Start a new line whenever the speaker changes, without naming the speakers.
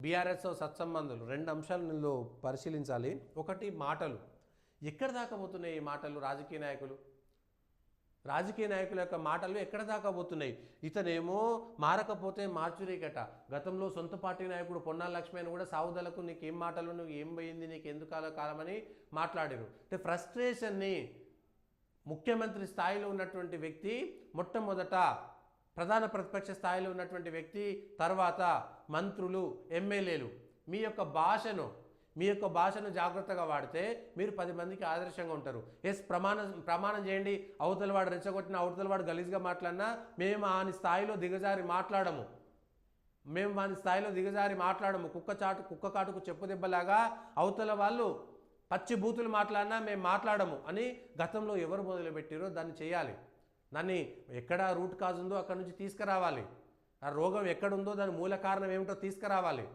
BRS సత్సంబంధులు రెండు అంశాలు నిన్ను పరిశీలించాలి. ఒకటి మాటలు. ఎక్కడ దాకా పోతున్నాయి ఈ మాటలు? రాజకీయ నాయకుల యొక్క మాటలు ఎక్కడ దాకా పోతున్నాయి? ఇతనేమో మారకపోతే మార్చురీకట. గతంలో సొంత పార్టీ నాయకుడు పొన్నాల లక్ష్మణ్ కూడా సావుదలకు నీకేం మాటలు, నువ్వు ఏం పోయింది, నీకు ఎందుకు కాలమని మాట్లాడారు. అంటే ఫ్రస్ట్రేషన్ని ముఖ్యమంత్రి స్థాయిలో ఉన్నటువంటి వ్యక్తి, మొట్టమొదట ప్రధాన ప్రతిపక్ష స్థాయిలో ఉన్నటువంటి వ్యక్తి, తర్వాత మంత్రులు, ఎమ్మెల్యేలు మీ యొక్క భాషను జాగ్రత్తగా వాడితే మీరు 10 మందికి ఆదర్శంగా ఉంటారు. ప్రమాణం చేయండి. అవతల వాడు రెచ్చగొట్టిన, అవతల వాడు గలీజ్గా మాట్లాడినా మేము వాని స్థాయిలో దిగజారి మాట్లాడము. కుక్క కాటుకు చెప్పు దెబ్బలాగా అవతల వాళ్ళు పచ్చి బూతులు మాట్లాడినా మేము మాట్లాడము అని గతంలో ఎవరు మొదలుపెట్టారో దాన్ని చేయాలి. దాన్ని ఎక్కడ రూట్ కాజ్ ఉందో అక్కడ నుంచి తీసుకురావాలి. ఆ రోగం ఎక్కడుందో దాని మూల కారణం ఏమిటో తీసుకురావాలి.